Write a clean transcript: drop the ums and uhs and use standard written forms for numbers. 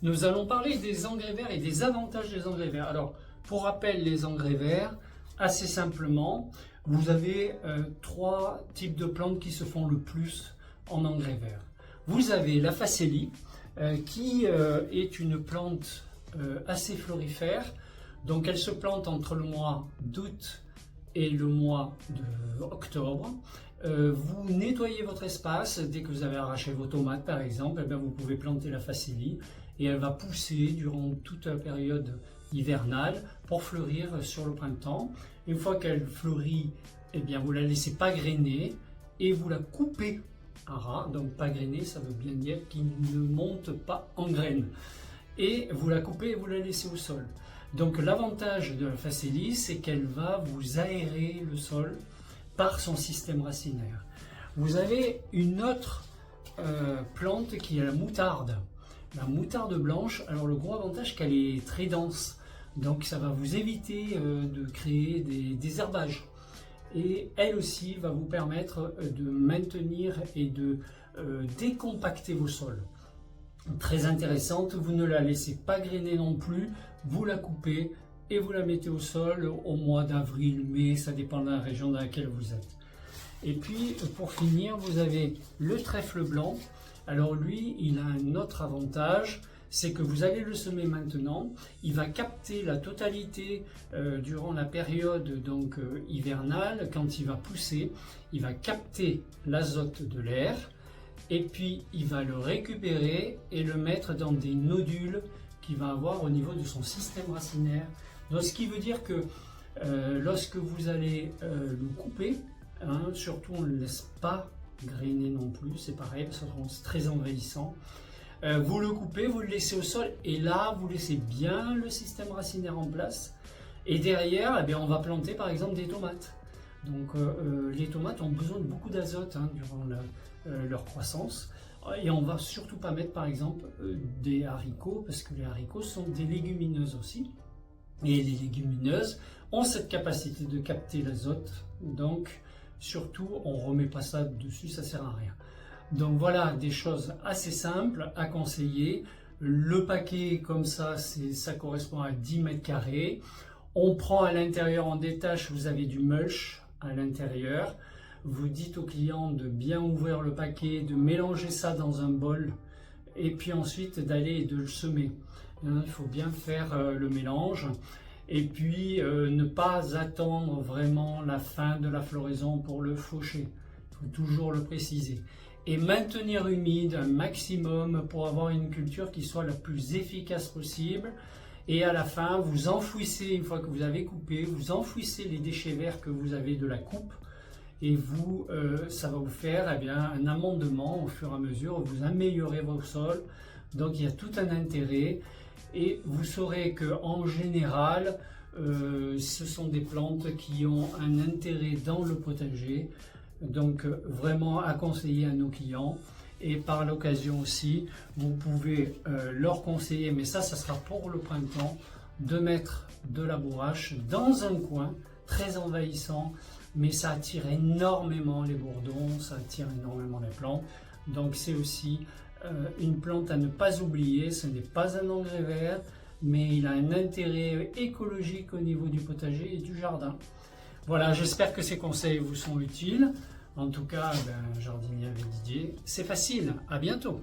Nous allons parler des engrais verts et des avantages des engrais verts. Alors, pour rappel, les engrais verts, assez simplement, vous avez trois types de plantes qui se font le plus en engrais verts. Vous avez la facélie, qui est une plante assez florifère. Donc, elle se plante entre le mois d'août et le mois d'octobre. Vous nettoyez votre espace. Dès que vous avez arraché vos tomates, par exemple, eh bien, vous pouvez planter la facélie et elle va pousser durant toute la période hivernale pour fleurir sur le printemps. Une fois qu'elle fleurit, eh bien, vous la laissez pas grainer et vous la coupez à ras. Donc pas grainer, ça veut bien dire qu'il ne monte pas en graines. Et vous la coupez et vous la laissez au sol. Donc l'avantage de la facélie, c'est qu'elle va vous aérer le sol par son système racinaire. Vous avez une autre plante qui est la moutarde. La moutarde blanche, alors le gros avantage, qu'elle est très dense. Donc ça va vous éviter de créer des herbages. Et elle aussi va vous permettre de maintenir et de décompacter vos sols. Très intéressante, vous ne la laissez pas grainer non plus, vous la coupez et vous la mettez au sol au mois d'avril, mai, ça dépend de la région dans laquelle vous êtes. Et puis pour finir, vous avez le trèfle blanc. Alors lui, il a un autre avantage, c'est que vous allez le semer maintenant, il va capter la totalité durant la période hivernale, quand il va pousser, il va capter l'azote de l'air, et puis il va le récupérer et le mettre dans des nodules qu'il va avoir au niveau de son système racinaire. Donc ce qui veut dire que lorsque vous allez le couper, surtout on ne le laisse pas grainer non plus, c'est pareil, c'est très envahissant. Vous le coupez, vous le laissez au sol et là vous laissez bien le système racinaire en place. Et derrière, eh bien, on va planter par exemple des tomates. Donc les tomates ont besoin de beaucoup d'azote durant leur croissance. Et on va surtout pas mettre par exemple des haricots, parce que les haricots sont des légumineuses aussi. Et les légumineuses ont cette capacité de capter l'azote. Donc surtout, on ne remet pas ça dessus, ça ne sert à rien. Donc voilà des choses assez simples à conseiller. Le paquet comme ça, ça correspond à 10 mètres carrés. On prend à l'intérieur, on détache, vous avez du mulch à l'intérieur. Vous dites au client de bien ouvrir le paquet, de mélanger ça dans un bol et puis ensuite d'aller et de le semer. Il faut bien faire le mélange et puis ne pas attendre vraiment la fin de la floraison pour le faucher. Il faut toujours le préciser. Et maintenir humide un maximum pour avoir une culture qui soit la plus efficace possible. Et à la fin, vous enfouissez, une fois que vous avez coupé, vous enfouissez les déchets verts que vous avez de la coupe. Et ça va vous faire un amendement au fur et à mesure, vous améliorez vos sols. Donc il y a tout un intérêt. Et vous saurez qu'en général, ce sont des plantes qui ont un intérêt dans le potager. Donc vraiment à conseiller à nos clients. Et par l'occasion aussi, vous pouvez leur conseiller, mais ça sera pour le printemps, de mettre de la bourrache dans un coin très envahissant, mais ça attire énormément les bourdons, ça attire énormément les plantes. Donc c'est aussi une plante à ne pas oublier. Ce n'est pas un engrais vert, mais il a un intérêt écologique au niveau du potager et du jardin. Voilà, j'espère que ces conseils vous sont utiles. En tout cas, jardinier avec Didier, c'est facile. À bientôt.